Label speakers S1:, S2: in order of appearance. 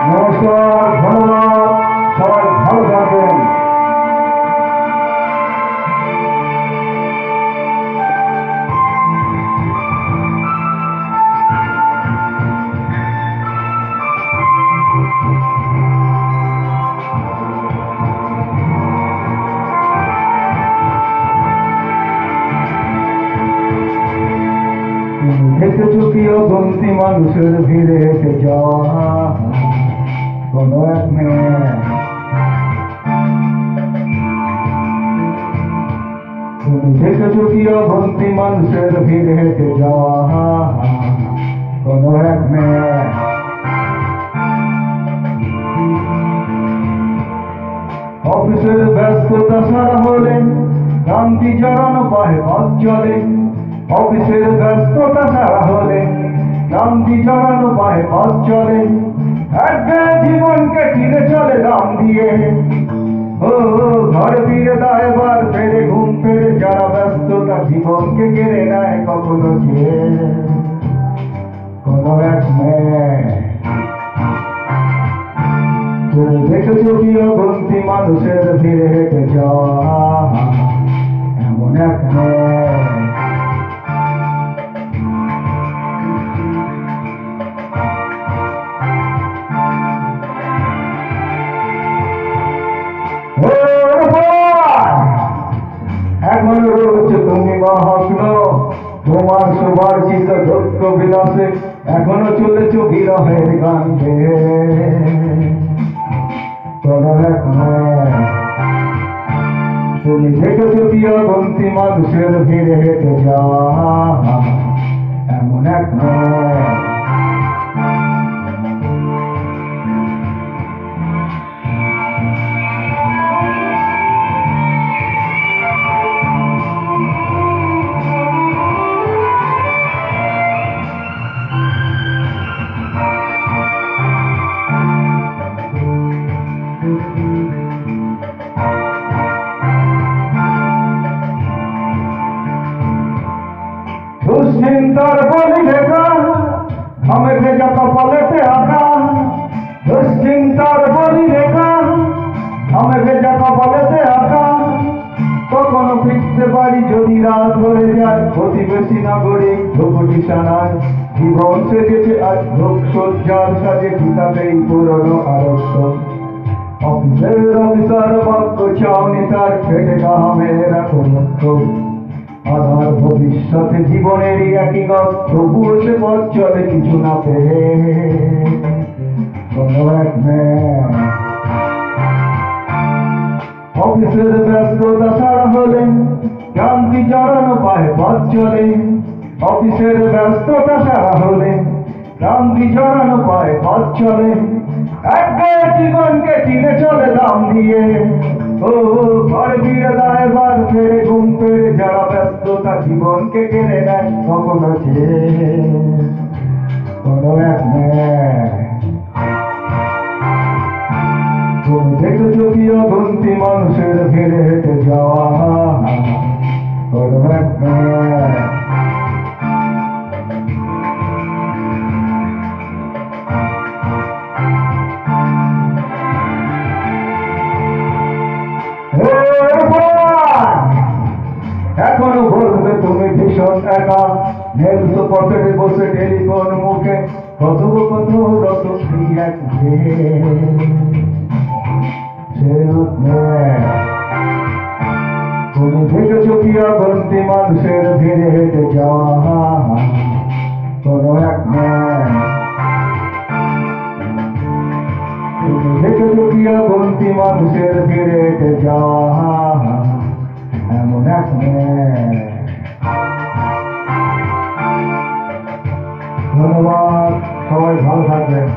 S1: নমস্কার, ধন্যবাদ, সবাই ভালো থাকবেন। দেখেছো কি অগন্তি মানুষের ভিড়ে হেঁটে যাওয়া কোনো এক মেয়ে। তুমি দেখেছো কি অগন্তি মানুষের ভিড়ে হেঁটে যাওয়া কোনো এক মেয়ে। অফিসের ব্যস্ততা সারা হলে ক্লান্তি জড়ানো পায়ে পথ চলে। অফিসের ব্যস্ততা সারা হলে ক্লান্তি জড়ানো পায়ে পথ চলে। একঘেয়ে জীবনকে টিনে চলে দাম দিয়ে। ও ঘরে ফিরে দেয় এবার ফেরে ঘুম ফেরে। যারা ব্যস্ততা জীবনকে কেড়ে নেয় কখনো চেয়ে কোনো এক মেয়ে। তুমি দেখেছো কি অগন্তি মানুষের ভিড়ে হেঁটে যাওয়া এমন এক মেয়ে। এখনো রয়েছে তুমি মহাগ্ন তোমার সবার চিত দুঃখ বিলাসে। এখনো চলেছ বিরহের গান গেয়ে কোনো এক মেয়ে। তুমি দেখেছো কি অগন্তি মানুষের ভিড়ে হেঁটে যাওয়া এমন এক মেয়ে। দুশ্চিন্তার বলি রেখা আমি ভেজা কপালেতে আঁকা। দুশ্চিন্তার বলি রেখা আমি ভেজা কপালেতে আঁকা। কখনো ফিরতে পারি যদি রাত হয়ে যায়। প্রতিবেশী নাগরিক ধুপুটি সানায় জীবন সেজেছে আজ ভোগ সজ্জার সাজে। কিতাবেই পুরনো আরস্য অফিসের অফিসার বাক্য চাওনি তার খেটে কামের এখন আধার ভবিষ্যতে জীবনেরই একই গপ। তবুও সে পথ চলে কিছু না পেয়ে কোনো এক মেয়ে। অফিসের ব্যস্ততা সারা হলে ক্লান্তি জড়ানো পায়ে পথ চলে। অফিসের ব্যস্ততা সারা হলে ক্লান্তি জড়ানো পায়ে পথ চলে। একঘেয়ে জীবনকে টিনে চলে দাম দিয়ে। ও ঘরে ফিরে দেয় এবার ফেরে ঘুম ফেরে। যারা ব্যস্ততা জীবনকে কেড়ে নেয় কখনো চেয়ে কোনো এক মেয়ে। তুমি দেখেছো কি অগন্তি মানুষের ভিড়ে হেঁটে যাওয়া কোনো এক মেয়ে। এখনো বলবে তুমি ভীষণ একা। নেলস পকেটে বসে টেলিফোন মুখে কথোপকথনরত এক তুমি দেখেছো কি অগন্তি মানুষের ভিড়ে হেঁটে যাওয়া কোনো এক মেয়ে। তুমি দেখেছো কি অগন্তি মানুষের ভিড়ে হেঁটে যাওয়া এমন এক মেয়ে। ধন্যবাদ, সবাই ভালো থাকবেন।